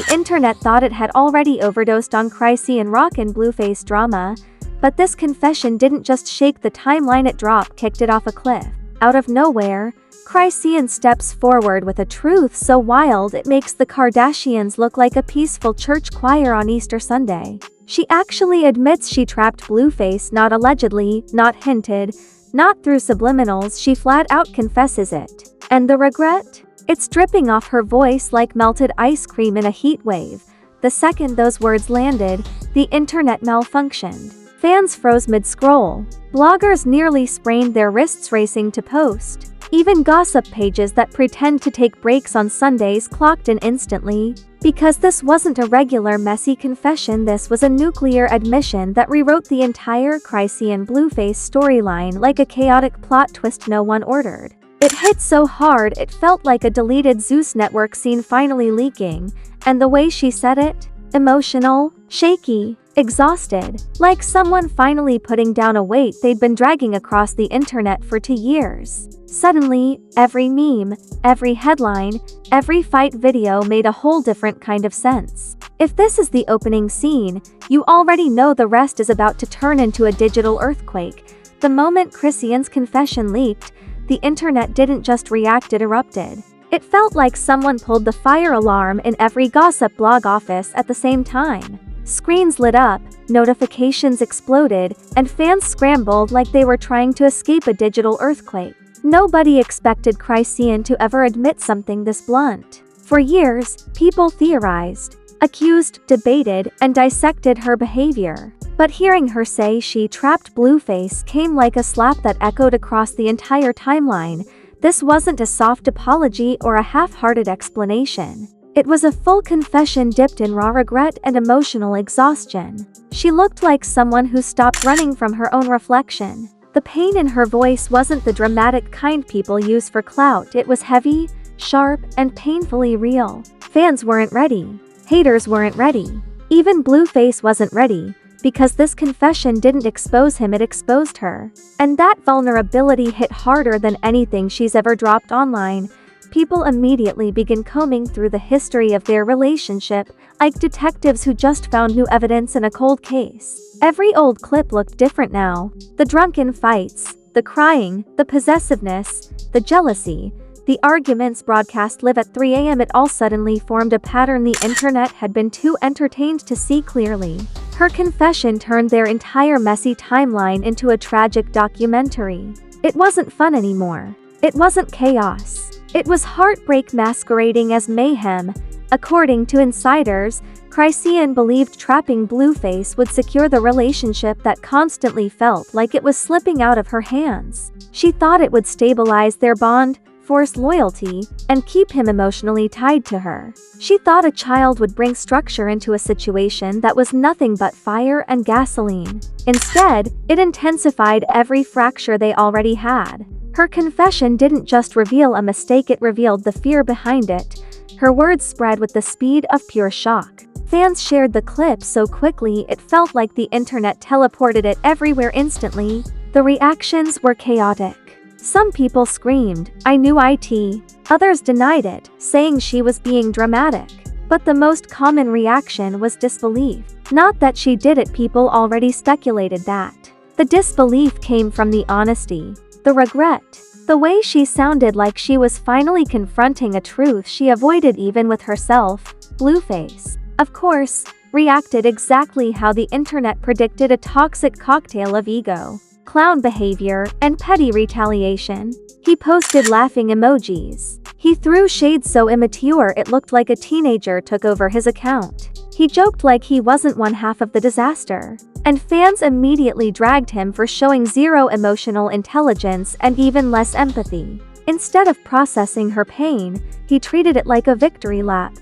The internet thought it had already overdosed on Chrisean Rock and Blueface drama, but this confession didn't just shake the timeline, it kicked it off a cliff. Out of nowhere, Chrisean steps forward with a truth so wild it makes the Kardashians look like a peaceful church choir on Easter Sunday. She actually admits she trapped Blueface, not allegedly, not hinted, not through subliminals, she flat out confesses it. And the regret? It's dripping off her voice like melted ice cream in a heat wave. The second those words landed, the internet malfunctioned. Fans froze mid-scroll. Bloggers nearly sprained their wrists racing to post. Even gossip pages that pretend to take breaks on Sundays clocked in instantly. Because this wasn't a regular messy confession, this was a nuclear admission that rewrote the entire Chrisean Blueface storyline like a chaotic plot twist no one ordered. It hit so hard it felt like a deleted Zeus Network scene finally leaking, and the way she said it? Emotional, shaky, exhausted, like someone finally putting down a weight they'd been dragging across the internet for 2 years. Suddenly, every meme, every headline, every fight video made a whole different kind of sense. If this is the opening scene, you already know the rest is about to turn into a digital earthquake. The moment Chrisean's confession leaked, the internet didn't just react, it erupted. It felt like someone pulled the fire alarm in every gossip blog office at the same time. Screens lit up, notifications exploded, and fans scrambled like they were trying to escape a digital earthquake. Nobody expected Chrisean to ever admit something this blunt. For years, people theorized, accused, debated, and dissected her behavior. But hearing her say she trapped Blueface came like a slap that echoed across the entire timeline. This wasn't a soft apology or a half-hearted explanation. It was a full confession dipped in raw regret and emotional exhaustion. She looked like someone who stopped running from her own reflection. The pain in her voice wasn't the dramatic kind people use for clout, it was heavy, sharp, and painfully real. Fans weren't ready. Haters weren't ready. Even Blueface wasn't ready, because this confession didn't expose him, it exposed her. And that vulnerability hit harder than anything she's ever dropped online. People immediately begin combing through the history of their relationship, like detectives who just found new evidence in a cold case. Every old clip looked different now. The drunken fights, the crying, the possessiveness, the jealousy, the arguments broadcast live at 3 a.m. It all suddenly formed a pattern the internet had been too entertained to see clearly. Her confession turned their entire messy timeline into a tragic documentary. It wasn't fun anymore. It wasn't chaos. It was heartbreak masquerading as mayhem. According to insiders, Chrisean believed trapping Blueface would secure the relationship that constantly felt like it was slipping out of her hands. She thought it would stabilize their bond, force loyalty, and keep him emotionally tied to her. She thought a child would bring structure into a situation that was nothing but fire and gasoline. Instead, it intensified every fracture they already had. Her confession didn't just reveal a mistake, it revealed the fear behind it. Her words spread with the speed of pure shock. Fans shared the clip so quickly it felt like the internet teleported it everywhere instantly. The reactions were chaotic. Some people screamed, "I knew it." Others denied it, saying she was being dramatic. But the most common reaction was disbelief. Not that she did it, people already speculated that. The disbelief came from the honesty. The regret. The way she sounded like she was finally confronting a truth she avoided even with herself. Blueface, of course, reacted exactly how the internet predicted, a toxic cocktail of ego, clown behavior, and petty retaliation. He posted laughing emojis. He threw shade so immature it looked like a teenager took over his account. He joked like he wasn't one half of the disaster. And fans immediately dragged him for showing zero emotional intelligence and even less empathy. Instead of processing her pain, he treated it like a victory lap.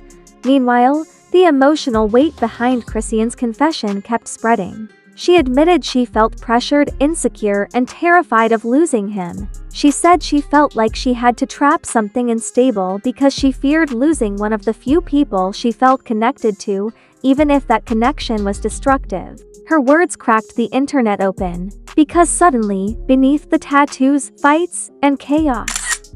Meanwhile, the emotional weight behind Chrisean's confession kept spreading. She admitted she felt pressured, insecure, and terrified of losing him. She said she felt like she had to trap something unstable because she feared losing one of the few people she felt connected to, even if that connection was destructive. Her words cracked the internet open, because suddenly, beneath the tattoos, fights, and chaos,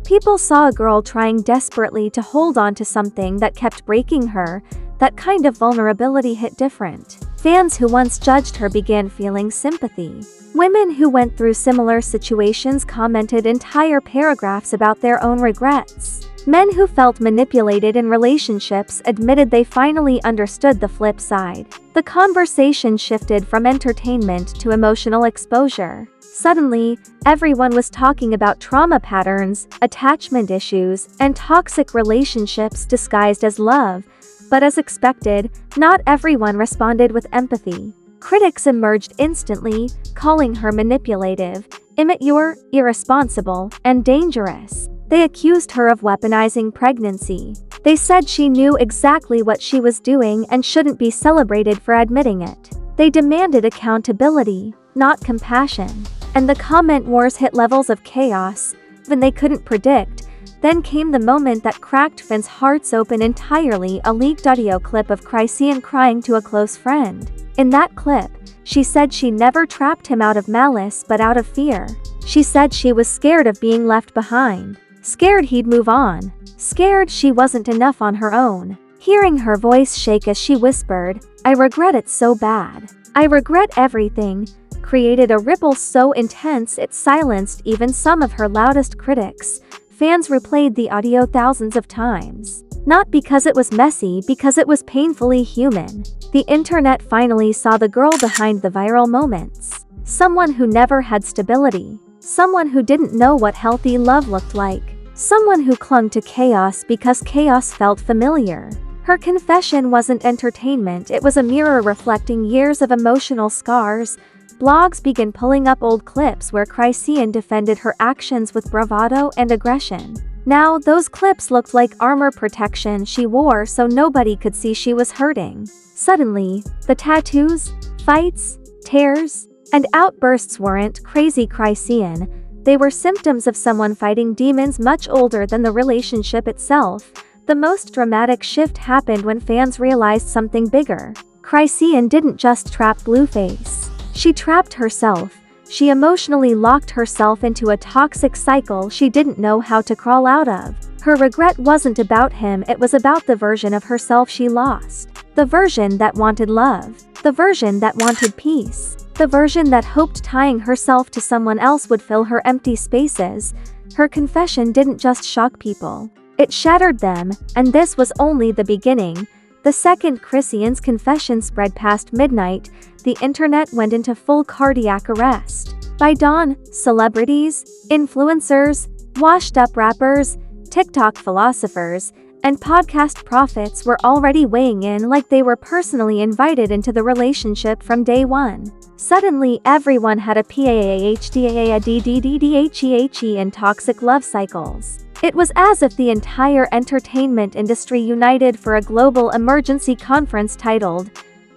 people saw a girl trying desperately to hold on to something that kept breaking her. That kind of vulnerability hit different. Fans who once judged her began feeling sympathy. Women who went through similar situations commented entire paragraphs about their own regrets. Men who felt manipulated in relationships admitted they finally understood the flip side. The conversation shifted from entertainment to emotional exposure. Suddenly, everyone was talking about trauma patterns, attachment issues, and toxic relationships disguised as love. But as expected, not everyone responded with empathy. Critics emerged instantly, calling her manipulative, immature, irresponsible, and dangerous. They accused her of weaponizing pregnancy. They said she knew exactly what she was doing and shouldn't be celebrated for admitting it. They demanded accountability, not compassion. And the comment wars hit levels of chaos when they couldn't predict. Then came the moment that cracked fans' hearts open entirely, a leaked audio clip of Chrisean crying to a close friend. In that clip, she said she never trapped him out of malice but out of fear. She said she was scared of being left behind. Scared he'd move on. Scared she wasn't enough on her own. Hearing her voice shake as she whispered, "I regret it so bad. I regret everything," created a ripple so intense it silenced even some of her loudest critics. Fans replayed the audio thousands of times. Not because it was messy, because it was painfully human. The internet finally saw the girl behind the viral moments. Someone who never had stability. Someone who didn't know what healthy love looked like. Someone who clung to chaos because chaos felt familiar. Her confession wasn't entertainment, it was a mirror reflecting years of emotional scars. Blogs began pulling up old clips where Chrisean defended her actions with bravado and aggression. Now, those clips looked like armor protection she wore so nobody could see she was hurting. Suddenly, the tattoos, fights, tears, and outbursts weren't crazy Chrisean. They were symptoms of someone fighting demons much older than the relationship itself. The most dramatic shift happened when fans realized something bigger. Chrisean didn't just trap Blueface. She trapped herself. She emotionally locked herself into a toxic cycle she didn't know how to crawl out of. Her regret wasn't about him, it was about the version of herself she lost. The version that wanted love. The version that wanted peace. The version that hoped tying herself to someone else would fill her empty spaces. Her confession didn't just shock people. It shattered them, and this was only the beginning. The second Chrisean's confession spread past midnight, the internet went into full cardiac arrest. By dawn, celebrities, influencers, washed-up rappers, TikTok philosophers, and podcast prophets were already weighing in like they were personally invited into the relationship from day one. Suddenly everyone had a PAAHDAADDDDHEHE in toxic love cycles. It was as if the entire entertainment industry united for a global emergency conference titled,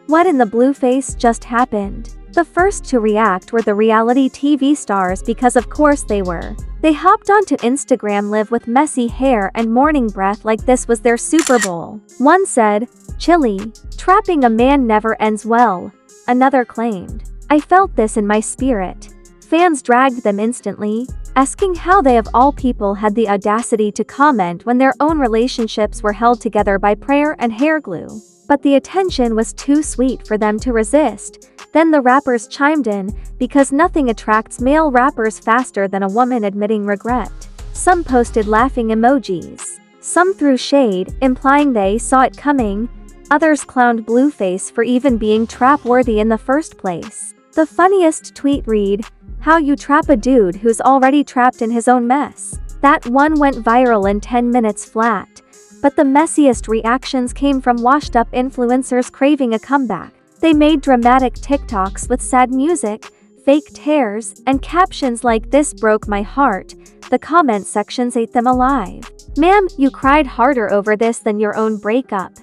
"What in the Blueface Just Happened?" The first to react were the reality TV stars because of course they were. They hopped onto Instagram live with messy hair and morning breath like this was their Super Bowl. One said, "Chilly, trapping a man never ends well." Another claimed, "I felt this in my spirit." Fans dragged them instantly, asking how they of all people had the audacity to comment when their own relationships were held together by prayer and hair glue. But the attention was too sweet for them to resist. Then the rappers chimed in, because nothing attracts male rappers faster than a woman admitting regret. Some posted laughing emojis. Some threw shade, implying they saw it coming. Others clowned Blueface for even being trap-worthy in the first place. The funniest tweet read, "How you trap a dude who's already trapped in his own mess." That one went viral in 10 minutes flat. But the messiest reactions came from washed-up influencers craving a comeback. They made dramatic TikToks with sad music, fake tears, and captions like "This broke my heart." The comment sections ate them alive. "Ma'am, you cried harder over this than your own breakup,"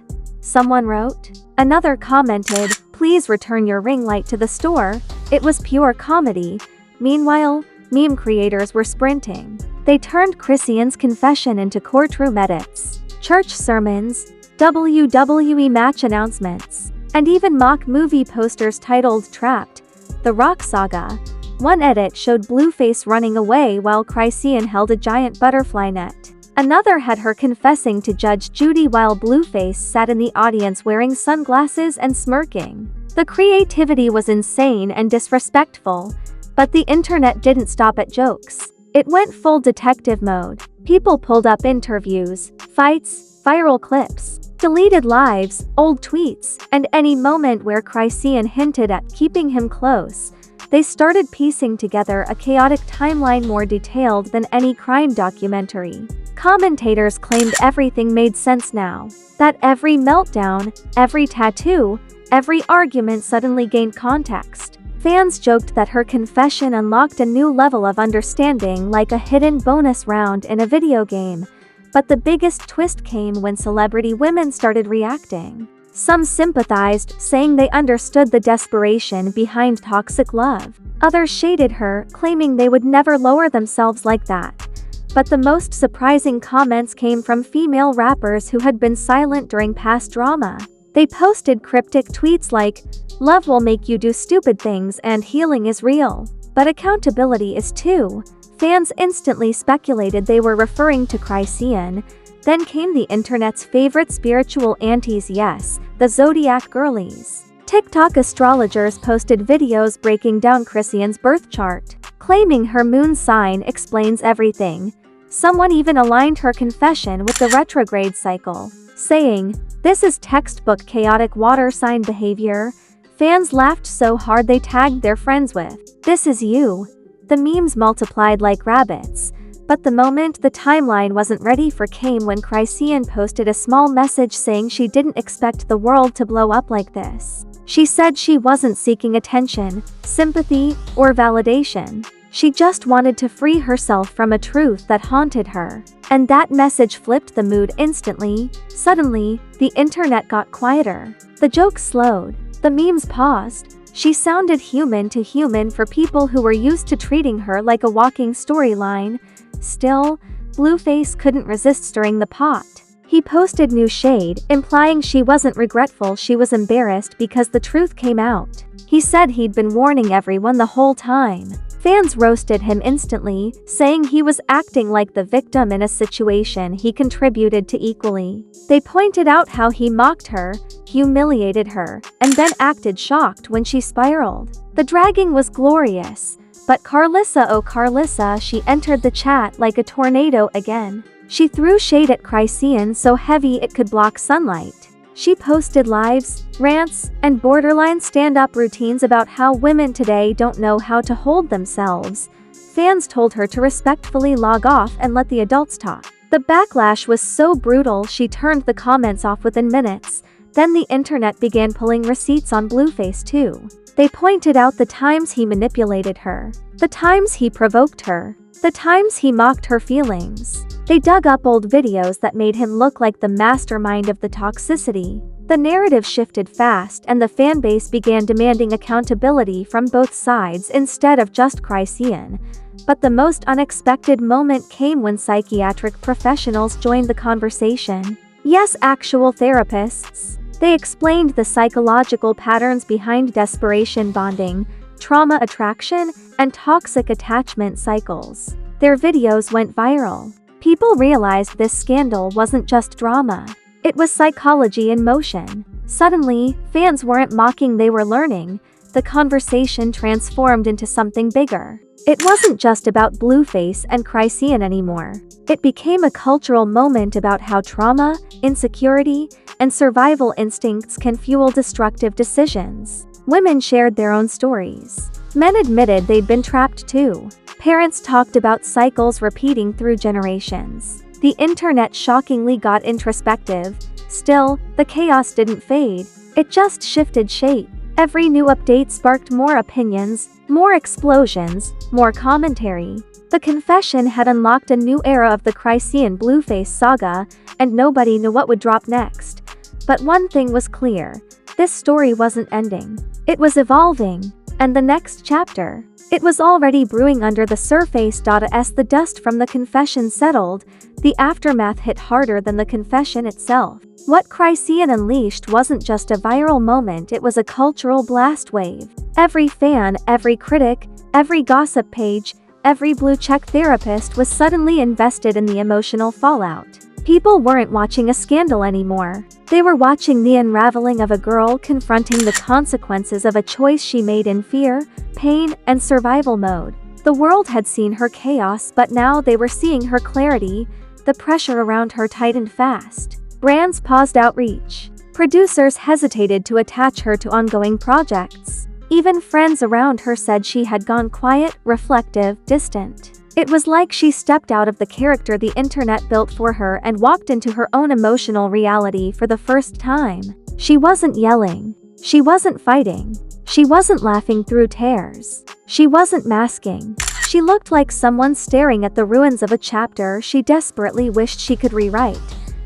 someone wrote. Another commented, "Please return your ring light to the store. It was pure comedy." Meanwhile, meme creators were sprinting. They turned Chrisean's confession into courtroom edits, church sermons, WWE match announcements, and even mock movie posters titled "Trapped: The Rock Saga." One edit showed Blueface running away while Chrisean held a giant butterfly net. Another had her confessing to Judge Judy while Blueface sat in the audience wearing sunglasses and smirking. The creativity was insane and disrespectful, but the internet didn't stop at jokes. It went full detective mode. People pulled up interviews, fights, viral clips, deleted lives, old tweets, and any moment where Chrisean hinted at keeping him close. They started piecing together a chaotic timeline more detailed than any crime documentary. Commentators claimed everything made sense now. That every meltdown, every tattoo, every argument suddenly gained context. Fans joked that her confession unlocked a new level of understanding, like a hidden bonus round in a video game. But the biggest twist came when celebrity women started reacting. Some sympathized, saying they understood the desperation behind toxic love. Others shaded her, claiming they would never lower themselves like that. But the most surprising comments came from female rappers who had been silent during past drama. They posted cryptic tweets like, "Love will make you do stupid things and healing is real, but accountability is too." Fans instantly speculated they were referring to Chrisean. Then came the internet's favorite spiritual aunties, yes, the Zodiac girlies. TikTok astrologers posted videos breaking down Chrisean's birth chart, claiming her moon sign explains everything. Someone even aligned her confession with the retrograde cycle, saying, "This is textbook chaotic water sign behavior." Fans laughed so hard they tagged their friends with, "This is you." The memes multiplied like rabbits. But the moment the timeline wasn't ready for came when Chrisean posted a small message saying she didn't expect the world to blow up like this. She said she wasn't seeking attention, sympathy, or validation. She just wanted to free herself from a truth that haunted her. And that message flipped the mood instantly. Suddenly, the internet got quieter. The jokes slowed. The memes paused. She sounded human to human for people who were used to treating her like a walking storyline. Still, Blueface couldn't resist stirring the pot. He posted new shade, implying she wasn't regretful, she was embarrassed because the truth came out. He said he'd been warning everyone the whole time. Fans roasted him instantly, saying he was acting like the victim in a situation he contributed to equally. They pointed out how he mocked her, humiliated her, and then acted shocked when she spiraled. The dragging was glorious. But Carlissa, oh Carlissa, she entered the chat like a tornado again. She threw shade at Chrisean so heavy it could block sunlight. She posted lives, rants, and borderline stand-up routines about how women today don't know how to hold themselves. Fans told her to respectfully log off and let the adults talk. The backlash was so brutal she turned the comments off within minutes. Then the internet began pulling receipts on Blueface too. They pointed out the times he manipulated her, the times he provoked her, the times he mocked her feelings. They dug up old videos that made him look like the mastermind of the toxicity. The narrative shifted fast and the fanbase began demanding accountability from both sides instead of just Chrisean. But the most unexpected moment came when psychiatric professionals joined the conversation. Yes, actual therapists. They explained the psychological patterns behind desperation bonding, trauma attraction, and toxic attachment cycles. Their videos went viral. People realized this scandal wasn't just drama. It was psychology in motion. Suddenly, fans weren't mocking, they were learning. The conversation transformed into something bigger. It wasn't just about Blueface and Chrisean anymore. It became a cultural moment about how trauma, insecurity, and survival instincts can fuel destructive decisions. Women shared their own stories. Men admitted they'd been trapped too. Parents talked about cycles repeating through generations. The internet shockingly got introspective. Still, the chaos didn't fade. It just shifted shape. Every new update sparked more opinions, more explosions, more commentary. The confession had unlocked a new era of the Chrisean Blueface saga, and nobody knew what would drop next. But one thing was clear. This story wasn't ending. It was evolving. And the next chapter, it was already brewing under the surface. As the dust from the confession settled, the aftermath hit harder than the confession itself. What Chrisean unleashed wasn't just a viral moment, it was a cultural blast wave. Every fan, every critic, every gossip page, every blue-check therapist was suddenly invested in the emotional fallout. People weren't watching a scandal anymore. They were watching the unraveling of a girl confronting the consequences of a choice she made in fear, pain, and survival mode. The world had seen her chaos, but now they were seeing her clarity. The pressure around her tightened fast. Brands paused outreach. Producers hesitated to attach her to ongoing projects. Even friends around her said she had gone quiet, reflective, distant. It was like she stepped out of the character the internet built for her and walked into her own emotional reality for the first time. She wasn't yelling. She wasn't fighting. She wasn't laughing through tears. She wasn't masking. She looked like someone staring at the ruins of a chapter she desperately wished she could rewrite.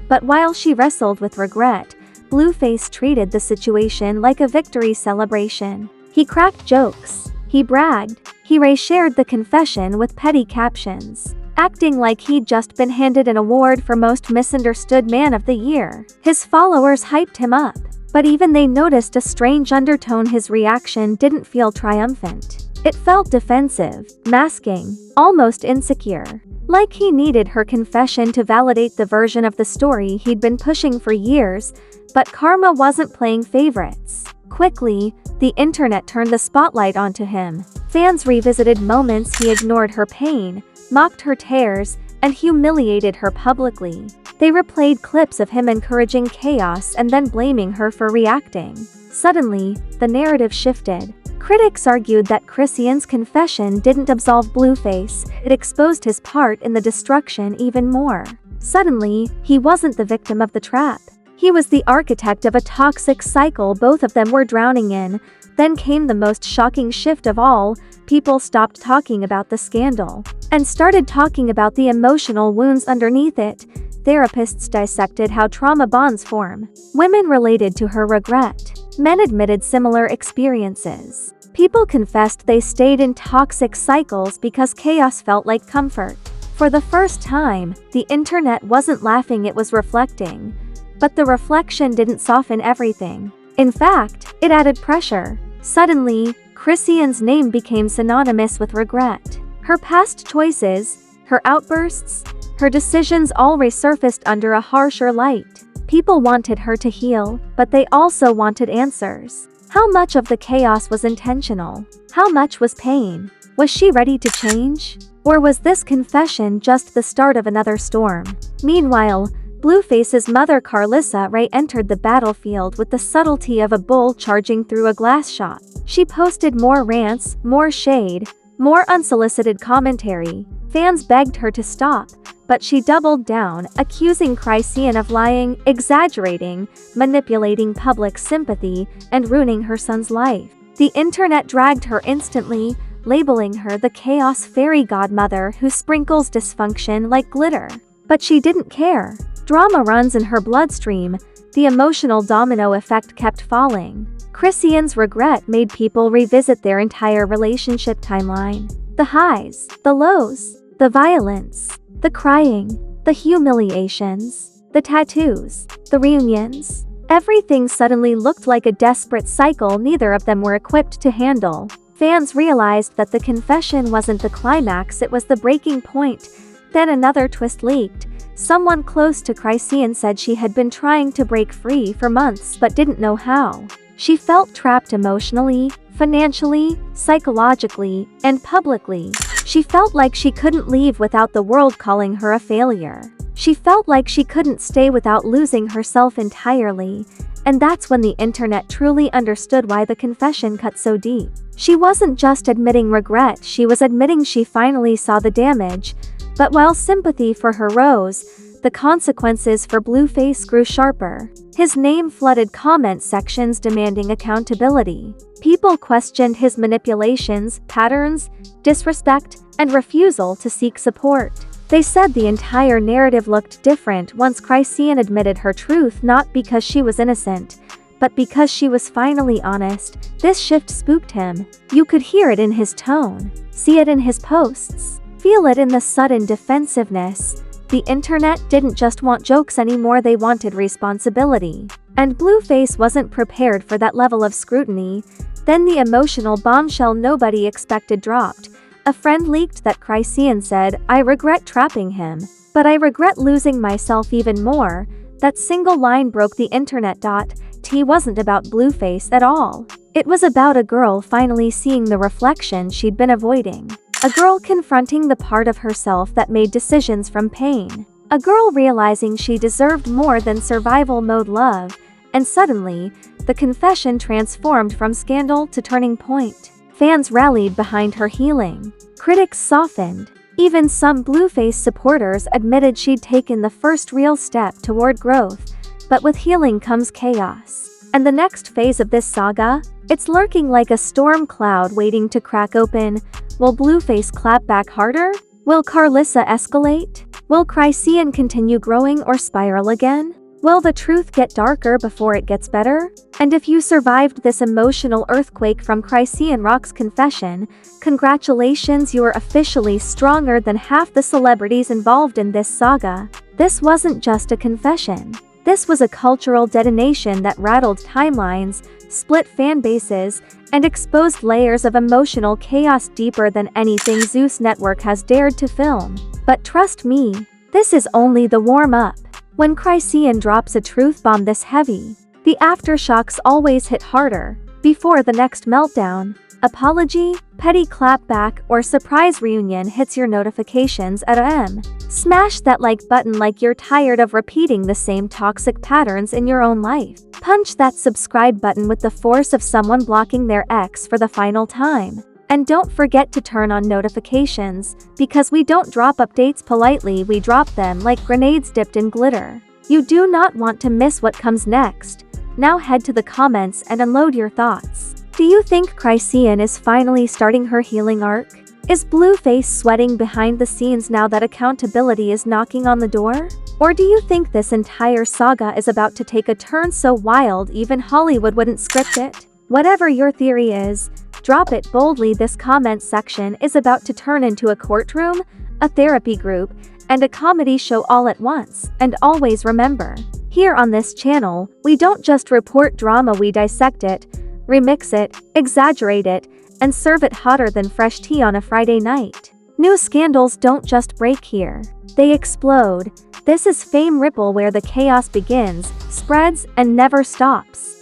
But while she wrestled with regret, Blueface treated the situation like a victory celebration. He cracked jokes. He bragged. He reshared the confession with petty captions, acting like he'd just been handed an award for Most Misunderstood Man of the Year. His followers hyped him up, but even they noticed a strange undertone. His reaction didn't feel triumphant. It felt defensive, masking, almost insecure. Like he needed her confession to validate the version of the story he'd been pushing for years, but karma wasn't playing favorites. Quickly, the internet turned the spotlight onto him. Fans revisited moments he ignored her pain, mocked her tears, and humiliated her publicly. They replayed clips of him encouraging chaos and then blaming her for reacting. Suddenly, the narrative shifted. Critics argued that Chrisean's confession didn't absolve Blueface, it exposed his part in the destruction even more. Suddenly, he wasn't the victim of the trap. He was the architect of a toxic cycle both of them were drowning in. Then came the most shocking shift of all. People stopped talking about the scandal and started talking about the emotional wounds underneath it. Therapists dissected how trauma bonds form. Women related to her regret. Men admitted similar experiences. People confessed they stayed in toxic cycles because chaos felt like comfort. For the first time, the internet wasn't laughing, it was reflecting. But the reflection didn't soften everything. In fact, it added pressure. Suddenly, Chrisean's name became synonymous with regret. Her past choices, her outbursts, her decisions all resurfaced under a harsher light. People wanted her to heal, but they also wanted answers. How much of the chaos was intentional? How much was pain? Was she ready to change? Or was this confession just the start of another storm? Meanwhile, Blueface's mother Carlissa Ray entered the battlefield with the subtlety of a bull charging through a glass shop. She posted more rants, more shade, more unsolicited commentary. Fans begged her to stop, but she doubled down, accusing Chrisean of lying, exaggerating, manipulating public sympathy, and ruining her son's life. The internet dragged her instantly, labeling her the chaos fairy godmother who sprinkles dysfunction like glitter. But she didn't care. Drama runs in her bloodstream. The emotional domino effect kept falling. Chrisean's regret made people revisit their entire relationship timeline. The highs, the lows, the violence, the crying, the humiliations, the tattoos, the reunions. Everything suddenly looked like a desperate cycle neither of them were equipped to handle. Fans realized that the confession wasn't the climax, it was the breaking point. Then another twist leaked. Someone close to Chrisean said she had been trying to break free for months but didn't know how. She felt trapped emotionally, financially, psychologically, and publicly. She felt like she couldn't leave without the world calling her a failure. She felt like she couldn't stay without losing herself entirely. And that's when the internet truly understood why the confession cut so deep. She wasn't just admitting regret, she was admitting she finally saw the damage. But while sympathy for her rose, the consequences for Blueface grew sharper. His name flooded comment sections demanding accountability. People questioned his manipulations, patterns, disrespect, and refusal to seek support. They said the entire narrative looked different once Chrisean admitted her truth, not because she was innocent, but because she was finally honest. This shift spooked him. You could hear it in his tone, see it in his posts. Feel it in the sudden defensiveness. The internet didn't just want jokes anymore, they wanted responsibility. And Blueface wasn't prepared for that level of scrutiny. Then the emotional bombshell nobody expected dropped. A friend leaked that Chrisean said, "I regret trapping him, but I regret losing myself even more." That single line broke the internet. T wasn't about Blueface at all. It was about a girl finally seeing the reflection she'd been avoiding. A girl confronting the part of herself that made decisions from pain. A girl realizing she deserved more than survival mode love, and suddenly, the confession transformed from scandal to turning point. Fans rallied behind her healing. Critics softened. Even some Blueface supporters admitted she'd taken the first real step toward growth, but with healing comes chaos. And the next phase of this saga? It's lurking like a storm cloud waiting to crack open. Will Blueface clap back harder? Will Carlissa escalate? Will Chrisean continue growing or spiral again? Will the truth get darker before it gets better? And if you survived this emotional earthquake from Chrisean Rock's confession, congratulations, you're officially stronger than half the celebrities involved in this saga. This wasn't just a confession. This was a cultural detonation that rattled timelines, split fan bases, and exposed layers of emotional chaos deeper than anything Zeus Network has dared to film. But trust me, this is only the warm-up. When Chrisean drops a truth bomb this heavy, the aftershocks always hit harder. Before the next meltdown, apology, petty clapback, or surprise reunion hits your notifications at a.m. Smash that like button like you're tired of repeating the same toxic patterns in your own life. Punch that subscribe button with the force of someone blocking their ex for the final time. And don't forget to turn on notifications, because we don't drop updates politely, we drop them like grenades dipped in glitter. You do not want to miss what comes next. Now head to the comments and unload your thoughts. Do you think Chrisean is finally starting her healing arc? Is Blueface sweating behind the scenes now that accountability is knocking on the door? Or do you think this entire saga is about to take a turn so wild even Hollywood wouldn't script it? Whatever your theory is, drop it boldly. This comment section is about to turn into a courtroom, a therapy group, and a comedy show all at once. And always remember, here on this channel, we don't just report drama, we dissect it, remix it, exaggerate it, and serve it hotter than fresh tea on a Friday night. New scandals don't just break here. They explode. This is Fame Ripple, where the chaos begins, spreads, and never stops.